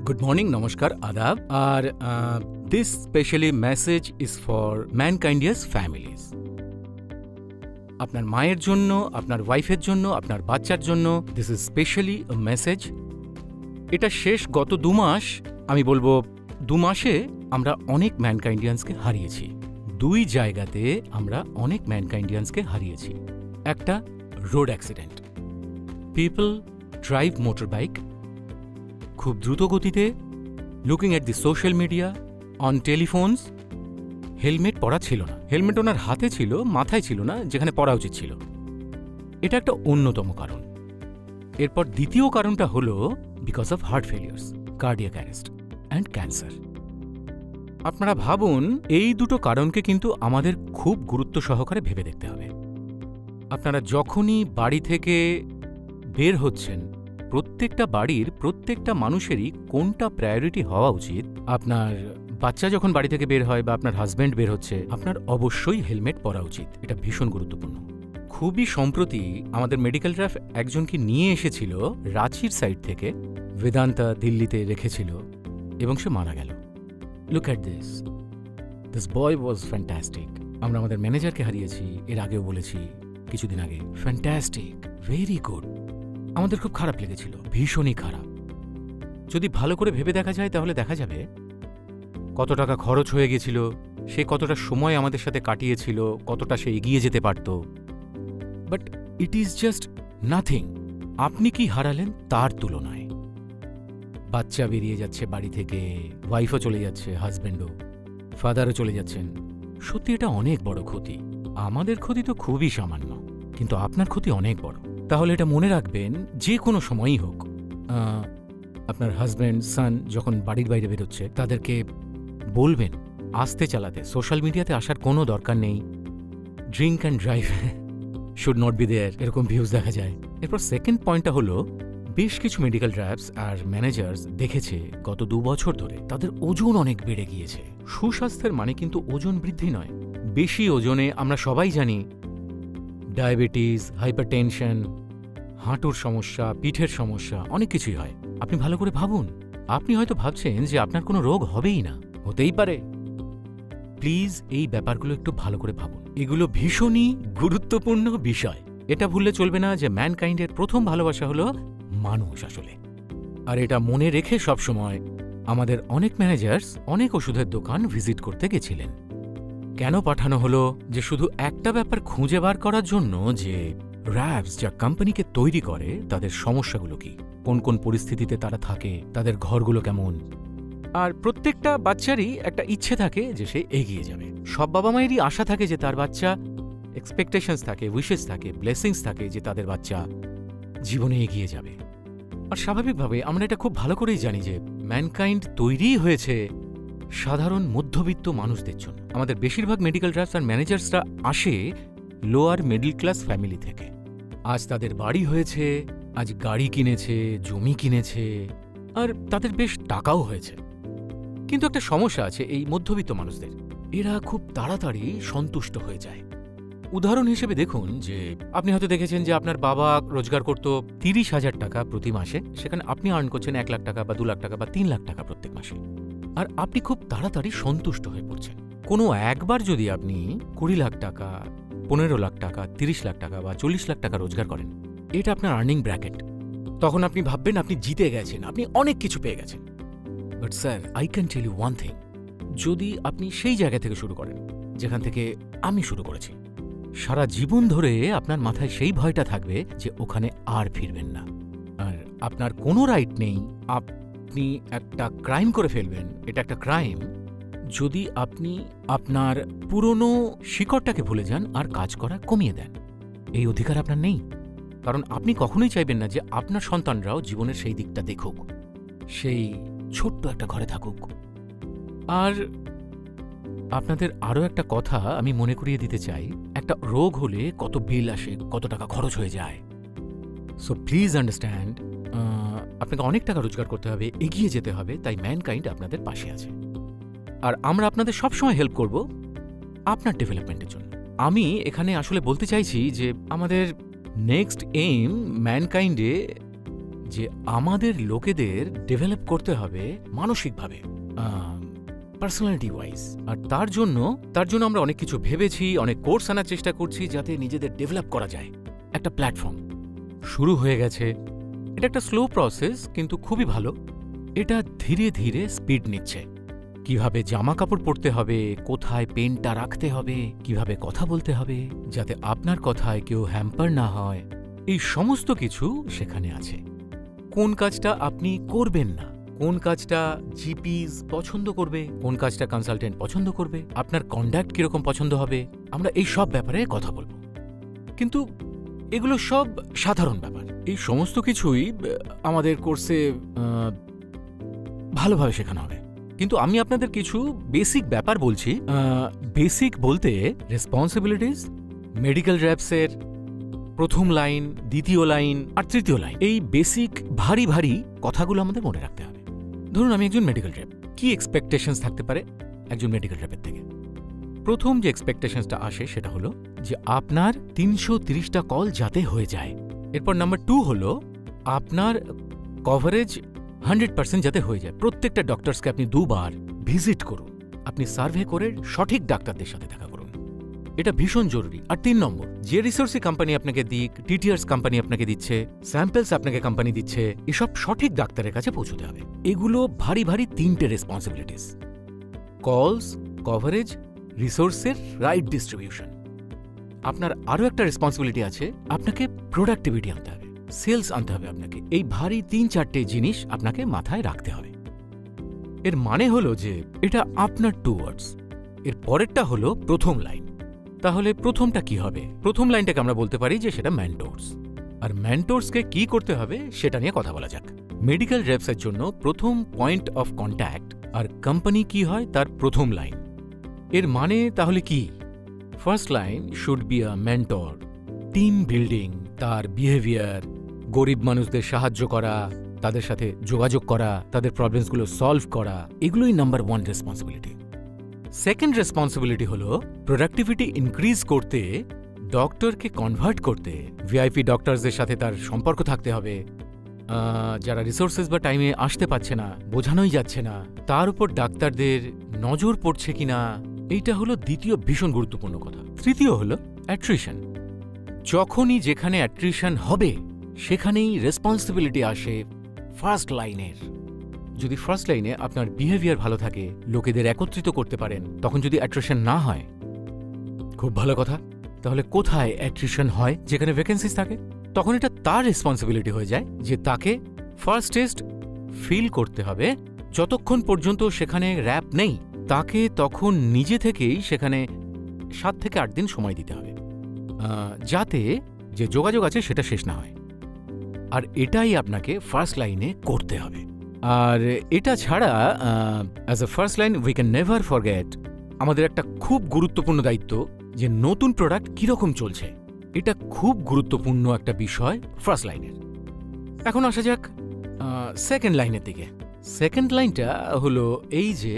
Good morning, namaskar, adab. This specially message is for mankind's families. আপনার মায়ের জন্য, আপনার ওয়াইফের জন্য, আপনার বাচ্চার জন্য this is specially a message. এটা শেষ গত 2 মাস, আমি বলবো 2 মাসে আমরা অনেক ম্যানকাইন্ডিয়ান্সকে হারিয়েছি। 2 জায়গাতে আমরা অনেক ম্যানকাইন্ডিয়ান্সকে হারিয়েছি। একটা road accident, people drive motor bike খুব দ্রুত গতিতে, looking at the social media, on telephones. Helmet পরা ছিল না, হেলমেট ওনার হাতে ছিল, মাথায় ছিল না, যেখানে পরা উচিত ছিল। এটা একটা অন্যতম কারণ। এরপর দ্বিতীয় কারণটা হল because of heart failures, cardiac arrest and cancer. আপনারা ভাবুন, এই দুটো কারণকে কিন্তু আমাদের খুব গুরুত্ব সহকারে ভেবে দেখতে হবে। আপনারা যখনই বাড়ি থেকে বের হচ্ছেন, প্রত্যেকটা বাড়ির প্রত্যেকটা মানুষেরই কোনটা প্রায়োরিটি হওয়া উচিত। আপনার বাচ্চা যখন বাড়ি থেকে বের হয় বা আপনার হাজব্যান্ড বের হচ্ছে, আপনার অবশ্যই হেলমেট পরা উচিত। এটা ভীষণ গুরুত্বপূর্ণ। খুবই সম্প্রতি আমাদের মেডিকেল স্টাফ একজনকে নিয়ে এসেছিল রাঁচির সাইড থেকে, বেদান্তা দিল্লিতে রেখেছিল এবং সে মারা গেল। Look at this boy was fantastic. আমরা আমাদের ম্যানেজারকে হারিয়েছি, এর আগেও বলেছি কিছুদিন আগে। Fantastic, very good. আমাদের খুব খারাপ লেগেছিল, ভীষণই খারাপ। যদি ভালো করে ভেবে দেখা যায় তাহলে দেখা যাবে কত টাকা খরচ হয়ে গেছিল, সে কতটা সময় আমাদের সাথে কাটিয়েছিল, কতটা সে এগিয়ে যেতে পারত। But it is just nothing আপনি কি হারালেন তার তুলনায়। বাচ্চা বেরিয়ে যাচ্ছে বাড়ি থেকে, ওয়াইফও চলে যাচ্ছে, হাজব্যান্ডও, ফাদারও চলে যাচ্ছেন। সত্যি এটা অনেক বড় ক্ষতি। আমাদের ক্ষতি তো খুবই সামান্য, কিন্তু আপনার ক্ষতি অনেক বড়। তাহলে এটা মনে রাখবেন, যে কোনো সময়ই হোক, আপনার হাজব্যান্ড, সান যখন বাড়ির বাইরে বেরোচ্ছে, তাদেরকে বলবেন আস্তে চালাতে, সোশ্যাল মিডিয়াতে আসার কোনো দরকার নেই। Drink and drive should not be there, এরকম ভিউজ দেখা যায়। এরপর সেকেন্ড পয়েন্টটা হলো, বেশ কিছু মেডিকেল ড্রাইভস আর ম্যানেজার্স দেখেছে গত 2 বছর ধরে তাদের ওজন অনেক বেড়ে গিয়েছে। সুস্বাস্থ্যের মানে কিন্তু ওজন বৃদ্ধি নয়। বেশি ওজনে আমরা সবাই জানি ডায়াবেটিস, হাইপারটেনশন, হাঁটুর সমস্যা, পিঠের সমস্যা, অনেক কিছুই হয়। আপনি ভালো করে ভাবুন। আপনি হয়তো ভাবছেন যে আপনার কোনো রোগ হবেই না, হতেই পারে। প্লিজ এই ব্যাপারগুলো একটু ভালো করে ভাবুন। এগুলো ভীষণই গুরুত্বপূর্ণ বিষয়। এটা ভুললে চলবে না যে ম্যানকাইন্ডের প্রথম ভালোবাসা হলো মানুষ আসলে। আর এটা মনে রেখে সবসময় আমাদের অনেক ম্যানেজার্স অনেক ওষুধের দোকান ভিজিট করতে গেছিলেন। কেন পাঠানো হলো? যে শুধু একটা ব্যাপার খুঁজে বার করার জন্য যে র্যাবস যা কোম্পানিকে তৈরি করে, তাদের সমস্যাগুলো কি, কোন কোন পরিস্থিতিতে তারা থাকে, তাদের ঘরগুলো কেমন। আর প্রত্যেকটা বাচ্চারই একটা ইচ্ছে থাকে যে সে এগিয়ে যাবে। সব বাবা মায়েরই আশা থাকে যে তার বাচ্চা, এক্সপেকটেশনস থাকে, উইশেস থাকে, ব্লেসিংস থাকে যে তাদের বাচ্চা জীবনে এগিয়ে যাবে। আর স্বাভাবিকভাবে আমরা এটা খুব ভালো করেই জানি যে ম্যানকাইন্ড তৈরিই হয়েছে সাধারণ মধ্যবিত্ত মানুষদের জন্য। আমাদের বেশিরভাগ মেডিকেল ড্রাইভস আর ম্যানেজার্সরা আসে লোয়ার মিডল ক্লাস ফ্যামিলি থেকে। আজ তাদের বাড়ি হয়েছে, আজ গাড়ি কিনেছে, জমি কিনেছে, আর তাদের বেশ টাকাও হয়েছে। কিন্তু একটা সমস্যা আছে এই মধ্যবিত্ত মানুষদের, এরা খুব তাড়াতাড়ি সন্তুষ্ট হয়ে যায়। উদাহরণ হিসেবে দেখুন যে আপনি হয়তো দেখেছেন যে আপনার বাবা রোজগার করত 30,000 টাকা প্রতি মাসে, সেখানে আপনি আর্ন করছেন 1 লাখ টাকা বা 2 লাখ টাকা বা 3 লাখ টাকা প্রত্যেক মাসে। আর আপনি খুব তাড়াতাড়ি সন্তুষ্ট হয়ে পড়ছেন। কোনো একবার যদি আপনি 20 লাখ টাকা, 15 লাখ টাকা, 30 লাখ টাকা বা 40 লাখ টাকা রোজগার করেন, এটা আপনার আর্নিং ব্র্যাকেট। তখন আপনি ভাববেন আপনি জিতে গেছেন, আপনি অনেক কিছু পেয়ে গেছেন। But sir, I can tell you one thing, যদি আপনি সেই জায়গা থেকে শুরু করেন যেখান থেকে আমি শুরু করেছি, সারা জীবন ধরে আপনার মাথায় সেই ভয়টা থাকবে যে ওখানে আর ফিরবেন না। আর আপনার কোনো রাইট নেই, আপনি একটা ক্রাইম করে ফেলবেন, এটা একটা ক্রাইম যদি আপনি আপনার পুরনো শিকড়টাকে ভুলে যান আর কাজ করা কমিয়ে দেন। এই অধিকার আপনার নেই, কারণ আপনি কখনোই চাইবেন না যে আপনার সন্তানরাও জীবনের সেই দিকটা দেখুক, সেই ছোট্ট একটা ঘরে থাকুক। আর আপনাদের আরও একটা কথা আমি মনে করিয়ে দিতে চাই, একটা রোগ হলে কত বিল আসে, কত টাকা খরচ হয়ে যায়। সো প্লিজ আন্ডারস্ট্যান্ড, আপনাকে অনেক টাকা রোজগার করতে হবে, এগিয়ে যেতে হবে, তাই ম্যানকাইন্ড আপনাদের পাশে আছে। আর আমরা আপনাদের সবসময় হেল্প করব আপনার ডেভেলপমেন্টের জন্য। আমি এখানে আসলে বলতে চাইছি যে আমাদের নেক্সট এইম ম্যানকাইন্ডে যে আমাদের লোকেদের ডেভেলপ করতে হবে মানসিকভাবে, পার্সোনালিটি ওয়াইজ। আর তার জন্য আমরা অনেক কিছু ভেবেছি, অনেক কোর্স আনার চেষ্টা করছি যাতে নিজেদের ডেভেলপ করা যায়। একটা প্ল্যাটফর্ম শুরু হয়ে গেছে। এটা একটা স্লো প্রসেস, কিন্তু খুবই ভালো। এটা ধীরে ধীরে স্পিড নিচ্ছে। কিভাবে জামা কাপড় পরতে হবে, কোথায় পেনটা রাখতে হবে, কিভাবে কথা বলতে হবে যাতে আপনার কথায় কেউ হ্যাম্পার না হয়, এই সমস্ত কিছু সেখানে আছে। কোন কাজটা আপনি করবেন না, কোন কাজটা জিপিস পছন্দ করবে, কোন কাজটা কনসালটেন্ট পছন্দ করবে, আপনার কন্ডাক্ট কিরকম পছন্দ হবে, আমরা এই সব ব্যাপারে কথা বলবো। কিন্তু এগুলো সব সাধারণ ব্যাপার। এই সমস্ত কিছুই আমাদের কোর্সে ভালোভাবে শেখানো হবে। কিন্তু আমি আপনাদের কিছু বেসিক ব্যাপার বলছি। বেসিক বলতে রেসপন্সিবিলিটিস, মেডিকেল র্যাপসের প্রথম লাইন, দ্বিতীয় লাইন আর তৃতীয় লাইন, এই বেসিক ভারী ভারী কথাগুলো আমাদের মনে রাখতে হবে। ধরুন আমি একজন মেডিকেল র্যাপ, কি এক্সপেকটেশনস থাকতে পারে একজন মেডিকেল র্যাপের থেকে? প্রথম যে এক্সপেকটেশনসটা আসে সেটা হলো যে আপনার 330টা কল যাতে হয়ে যায়। এরপর নাম্বার 2 হলো আপনার কভারেজ 100% যাতে হয়ে যায়। প্রত্যেকটা ডক্টরসকে আপনি 2 বার ভিজিট করুন, আপনি সার্ভে করে সঠিক ডাক্তারদের সাথে দেখা করুন, এটা ভীষণ জরুরি। আর 3 নম্বর, যে রিসোর্সি কোম্পানি আপনাকে দিক, টিটিআরস কোম্পানি আপনাকে দিচ্ছে, স্যাম্পলস আপনাকে কোম্পানি দিচ্ছে, এসব সঠিক ডাক্তারের কাছে পৌঁছতে হবে। এগুলো ভারী ভারী 3টে রেসপন্সিবিলিটিস: কলস, কভারেজ, রিসোর্সের রাইট ডিস্ট্রিবিউশন। আপনার আরও একটা রেসপন্সিবিলিটি আছে, আপনাকে প্রোডাক্টিভিটি আনতে হবে, সেলস আনতে হবে আপনাকে। এই ভারী 3-4টে জিনিস আপনাকে মাথায় রাখতে হবে। এর মানে হলো যে এটা আপনার টুয়ার্ডস। এর পরেরটা হলো প্রথম লাইন। তাহলে প্রথমটা কি হবে? প্রথম লাইনটাকে আমরা বলতে পারি যে সেটা মেন্টরস। আর মেন্টরসকে কি করতে হবে সেটা নিয়ে কথা বলা যাক। মেডিকেল রেপসের জন্য প্রথম পয়েন্ট অফ কন্ট্যাক্ট আর কোম্পানি কি হয় তার প্রথম লাইন। এর মানে তাহলে কি? First line should be a mentor, team building, তার বিহেভিয়ার, গরিব মানুষদের সাহায্য করা, তাদের সাথে যোগাযোগ করা, তাদের প্রবলেমসগুলো সলভ করা, এগুলোই নাম্বার 1 রেসপন্সিবিলিটি। সেকেন্ড রেসপন্সিবিলিটি হলো প্রোডাক্টিভিটি ইনক্রিজ করতে, ডক্টরকে কনভার্ট করতে, ভিআইপি ডক্টরসদের সাথে তার সম্পর্ক থাকতে হবে। যারা রিসোর্সেস বা টাইমে আসতে পারছে না, বোঝানোই যাচ্ছে না, তার উপর ডাক্তারদের নজর পড়ছে কিনা, এইটা হলো দ্বিতীয় ভীষণ গুরুত্বপূর্ণ কথা। তৃতীয় হলো অ্যাট্রিশন। যখনই যেখানে অ্যাট্রিশন হবে সেখানেই রেসপন্সিবিলিটি আসে ফার্স্ট লাইনের। যদি ফার্স্ট লাইনে আপনার বিহেভিয়ার ভালো থাকে, লোকেদের একত্রিত করতে পারেন, তখন যদি অ্যাট্রিশন না হয়, খুব ভালো কথা। তাহলে কোথায় অ্যাট্রিশন হয়? যেখানে ভ্যাকেন্সিস থাকে। তখন এটা তার রেসপন্সিবিলিটি হয়ে যায় যে তাকে ফার্স্ট টেস্ট ফিল করতে হবে। যতক্ষণ পর্যন্ত সেখানে র্যাপ নেই, তাকে তখন নিজে থেকেই সেখানে 7 থেকে 8 দিন সময় দিতে হবে, যাতে যে যোগাযোগ আছে সেটা শেষ না হয়। আর এটাই আপনাকে ফার্স্ট লাইনে করতে হবে। আর এটা ছাড়া as a first line we can never forget আমাদের একটা খুব গুরুত্বপূর্ণ দায়িত্ব, যে নতুন প্রোডাক্ট কিরকম চলছে। এটা খুব গুরুত্বপূর্ণ একটা বিষয় ফার্স্ট লাইনের। এখন আসা যাক সেকেন্ড লাইনের দিকে। সেকেন্ড লাইনটা হলো এই যে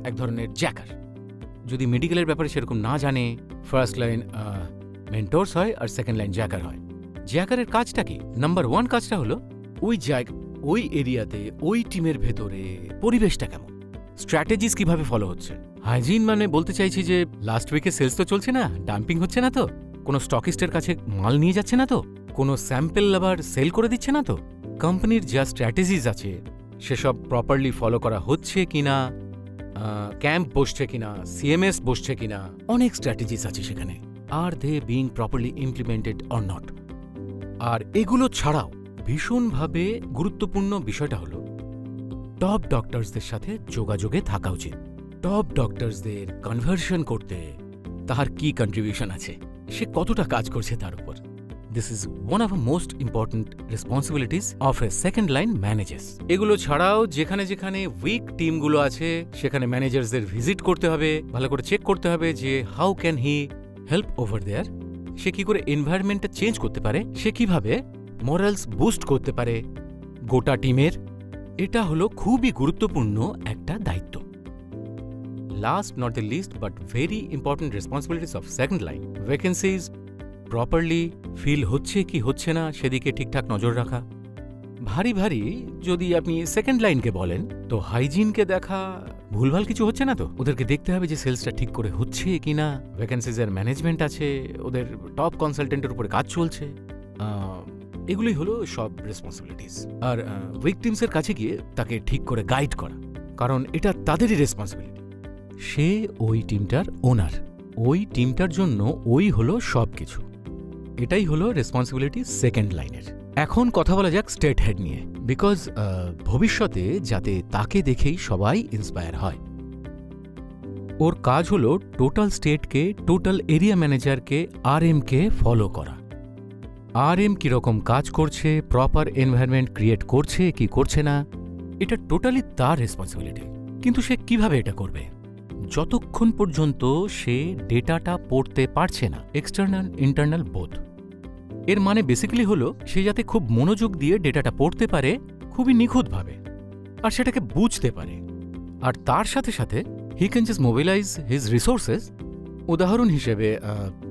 এক ধরনের জ্যাকার। যদি মেডিকেলের ব্যাপারে সেরকম না জানে, ফার্স্ট লাইন মেন্টরস হয় আর সেকেন্ড লাইন জ্যাকার হয়। জ্যাকারের কাজটা কি? নাম্বার 1 কাজটা হলো ওই জায়গা, ওই এরিয়াতে, ওই টিমের ভেতরে পরিবেশটা কেমন, স্ট্র্যাটেজিস কিভাবে ফলো হচ্ছে। হাইজিন মানে বলতে চাইছি যে লাস্ট উইকে সেলস তো চলছে না, ডাম্পিং হচ্ছে না তো, কোনো স্টকিস্টের কাছে মাল নিয়ে যাচ্ছে না তো, কোনো স্যাম্পল আবার সেল করে দিচ্ছে না তো, কোম্পানির যা স্ট্র্যাটেজিস আছে সেসব প্রপারলি ফলো করা হচ্ছে কিনা, ক্যাম্প বসছে কিনা, সিএমএস বসছে কিনা, অনেক স্ট্র্যাটেজিস আছে সেখানে। Are they being properly implemented or not. আর এগুলো ছাড়াও ভীষণভাবে গুরুত্বপূর্ণ বিষয়টা হলো টপ ডক্টরসদের সাথে যোগাযোগে থাকা উচিত। টপ ডক্টরসদের কনভার্সন করতে তার কি কন্ট্রিবিউশন আছে, সে কতটা কাজ করছে তার উপর। This is one of the most important responsibilities of A second line managers. এগুলো ছাড়াও যেখানে যেখানে উইক টিমগুলো আছে সেখানে ম্যানেজার্সদের ভিজিট করতে হবে, ভালো করে চেক করতে হবে যে how can he help over there, সে কি করে এনভায়রনমেন্টটা চেঞ্জ করতে পারে, সে কিভাবে মোরালস বুস্ট করতে পারে গোটা টিমের। এটা হলো খুবই গুরুত্বপূর্ণ একটা দায়িত্ব। Last not the list but very important responsibilities of second line, vacancies properly fill হচ্ছে কি হচ্ছে না সেদিকে ঠিকঠাক নজর রাখা, ভারী ভারী যদি আপনি সেকেন্ড লাইনকে বলেন, তো হাইজিনকে দেখা ভুলভাল কিছু হচ্ছে না তো? ওদেরকে দেখতে হবে যে সেলসটা ঠিক করে হচ্ছে কিনা, ভ্যাকেন্সিজের ম্যানেজমেন্ট আছে, ওদের টপ কনসালটেন্টের উপরে কাজ চলছে, এগুলোই হলো সব রেসপন্সিবিলিটিস। আর ভিকটিমসের কাছে গিয়ে তাকে ঠিক করে গাইড করা, কারণ এটা তাদেরই রেসপন্সিবিলিটি। সে ওই টিমটার ওনার, ওই টিমটার জন্য ওই হলো সব কিছু। এটাই হলো রেসপন্সিবিলিটি সেকেন্ড লাইনের। এখন কথা বলা যাক স্টেট হেড নিয়ে, বিকজ ভবিষ্যতে যাতে তাকে দেখেই সবাই ইন্সপায়ার হয়। ওর কাজ হলো টোটাল স্টেটকে, টোটাল এরিয়া ম্যানেজারকে, আরএমকে ফলো করা। আরএম কীরকম কাজ করছে, প্রপার এনভায়রনমেন্ট ক্রিয়েট করছে কি করছে না, এটা টোটালি তার রেসপন্সিবিলিটি। কিন্তু সে কিভাবে এটা করবে? যতক্ষণ পর্যন্ত সে ডেটাটা পড়তে পারছে না, এক্সটার্নাল ইন্টারনাল বোথ। এর মানে বেসিক্যালি হলো সে যাতে খুব মনোযোগ দিয়ে ডেটাটা পড়তে পারে খুবই নিখুঁতভাবে, আর সেটাকে বুঝতে পারে। আর তার সাথে সাথে he can just mobilise his resources. উদাহরণ হিসেবে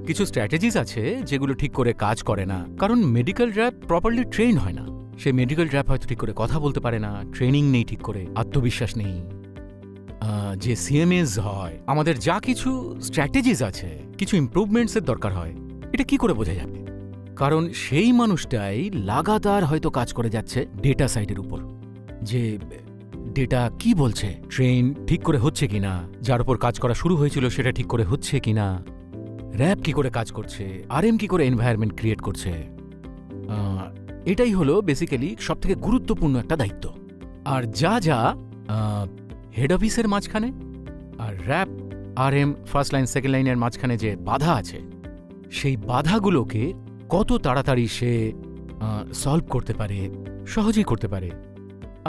কিছু স্ট্র্যাটেজিস আছে যেগুলো ঠিক করে কাজ করে না, কারণ মেডিকেল র্যাপ প্রপারলি ট্রেন হয় না। সে মেডিকেল র্যাপ হয়তো ঠিক করে কথা বলতে পারে না, ট্রেনিং নেই ঠিক করে, আত্মবিশ্বাস নেই। যে সিএমএস হয়, আমাদের যা কিছু স্ট্র্যাটেজিস আছে, কিছু ইমপ্রুভমেন্টসের দরকার হয়, এটা কি করে বোঝা যাবে? কারণ সেই মানুষটাই লাগাতার হয়তো কাজ করে যাচ্ছে ডেটা সাইডের উপর, যে ডেটা কি বলছে, ট্রেন ঠিক করে হচ্ছে কিনা, যার উপর কাজ করা শুরু হয়েছিল সেটা ঠিক করে হচ্ছে কিনা, র্যাপ কি করে কাজ করছে, আরএম কি করে এনভায়রনমেন্ট ক্রিয়েট করছে। এটাই হলো বেসিক্যালি সবথেকে গুরুত্বপূর্ণ একটা দায়িত্ব। আর যা যা হেড অফিসের মাঝখানে আর rep, RM, first line second লাইনের মাঝখানে যে বাধা আছে, সেই বাধাগুলোকে কত তাড়াতাড়ি সে সলভ করতে পারে, সহজেই করতে পারে।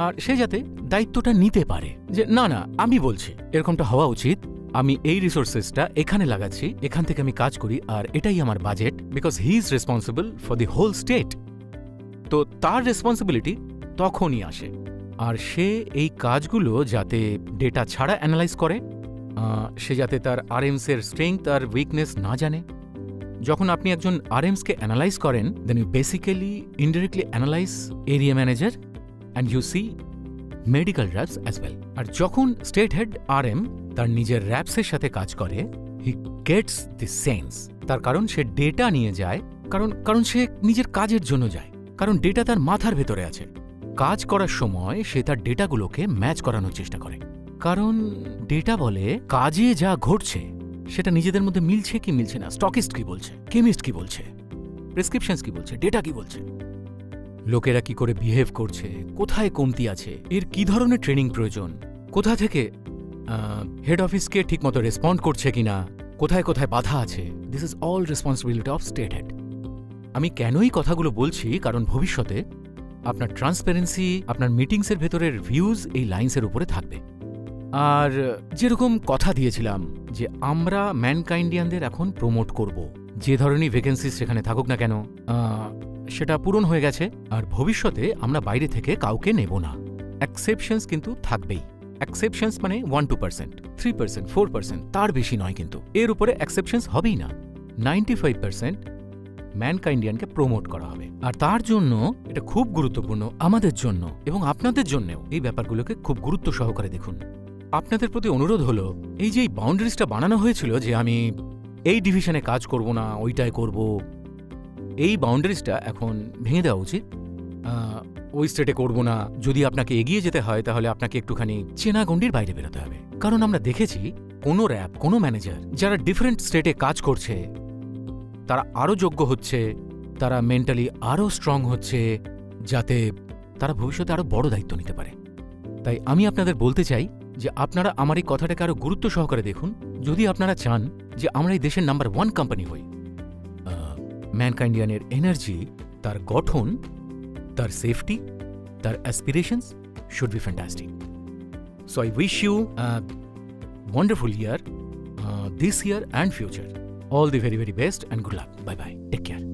আর সে যাতে দায়িত্বটা নিতে পারে যে না না, আমি বলছি এরকমটা হওয়া উচিত, আমি এই রিসোর্সেসটা এখানে লাগাচ্ছি, এখান থেকে আমি কাজ করি, আর এটাই আমার budget, because he is responsible for the whole state. তো তার রেসপন্সিবিলিটি তখনই আসে। আর সে এই কাজগুলো যাতে ডেটা ছাড়া অ্যানালাইজ করে, সে যাতে তার আরএমসের স্ট্রেংথ আর উইকনেস না জানে। যখন আপনি একজন আরএমসকে অ্যানালাইজ করেন, then you basically indirectly analyse area manager and you see medical reps as well. আর যখন স্টেট হেড আরএম তার নিজের র্যাপসের সাথে কাজ করে, হি গেটস দি সেন্স। তার কারণ সে ডেটা নিয়ে যায়, কারণ সে নিজের কাজের জন্য যায়, কারণ ডেটা তার মাথার ভেতরে আছে। কাজ করার সময় সে তার ডেটাগুলোকে ম্যাচ করানোর চেষ্টা করে, কারণ ডেটা বলে কাজে যা ঘটছে সেটা নিজেদের মধ্যে মিলছে কি মিলছে না, স্টকিস্ট কি বলছে, কেমিস্ট কি বলছে, প্রেসক্রিপশনস কি বলছে, ডেটা কি বলছে, লোকেরা কি করে বিহেভ করছে, কোথায় কমতি আছে, এর কি ধরনের ট্রেনিং প্রয়োজন, কোথা থেকে হেড অফিসকে ঠিকমতো রেসপন্ড করছে কিনা, কোথায় কোথায় বাধা আছে। This is all responsibility of state head. আমি কেনই কথাগুলো বলছি, কারণ ভবিষ্যতে আপনার ট্রান্সপারেন্সি, আপনার মিটিংসের ভেতরের ভিউজ এই লাইন্সের উপরে থাকবে। আর যেরকম কথা দিয়েছিলাম যে আমরা ম্যানকাইন্ডিয়ানদের এখন প্রমোট করব, যে ধরনের ভ্যাকেন্সিস সেখানে থাকুক না কেন, সেটা পূরণ হয়ে গেছে। আর ভবিষ্যতে আমরা বাইরে থেকে কাউকে নেব না। এক্সেপশনস কিন্তু থাকবেই। এক্সেপশনস মানে 1-2%, 3%, 4%, তার বেশি নয়, কিন্তু এর উপরে এক্সেপশনস হবেই না। 95% ম্যানকাইন্ডিয়ানকে প্রমোট করা হবে। আর তার জন্য এটা খুব গুরুত্বপূর্ণ আমাদের জন্য এবং আপনাদের জন্যও। এই ব্যাপারগুলোকে খুব গুরুত্ব সহকারে দেখুন। আপনাদের প্রতি অনুরোধ হলো, এই যে বাউন্ডারিজটা বানানো হয়েছিল যে আমি এই ডিভিশনে কাজ করব না, ওইটাই করব, এই বাউন্ডারিজটা এখন ভেঙে দেওয়া উচিত। ওই স্টেটে করব না, যদি আপনাকে এগিয়ে যেতে হয় তাহলে আপনাকে একটুখানি চেনা গণ্ডির বাইরে বেরোতে হবে। কারণ আমরা দেখেছি কোনো র্যাপ, কোনো ম্যানেজার যারা ডিফারেন্ট স্টেটে কাজ করছে, তারা আরও যোগ্য হচ্ছে, তারা মেন্টালি আরও স্ট্রং হচ্ছে, যাতে তারা ভবিষ্যতে আরও বড় দায়িত্ব নিতে পারে। তাই আমি আপনাদের বলতে চাই যে আপনারা আমার এই কথাটাকে আরও গুরুত্ব সহকারে দেখুন, যদি আপনারা চান যে আমরা এই দেশের নাম্বার 1 কোম্পানি হই। ম্যানকাইন্ডিয়ানের এনার্জি, তার গঠন, তার সেফটি, তার aspirations should be fantastic. So I wish you wonderful year, this year and future. All the very, very best and good luck. Bye-bye. Take care.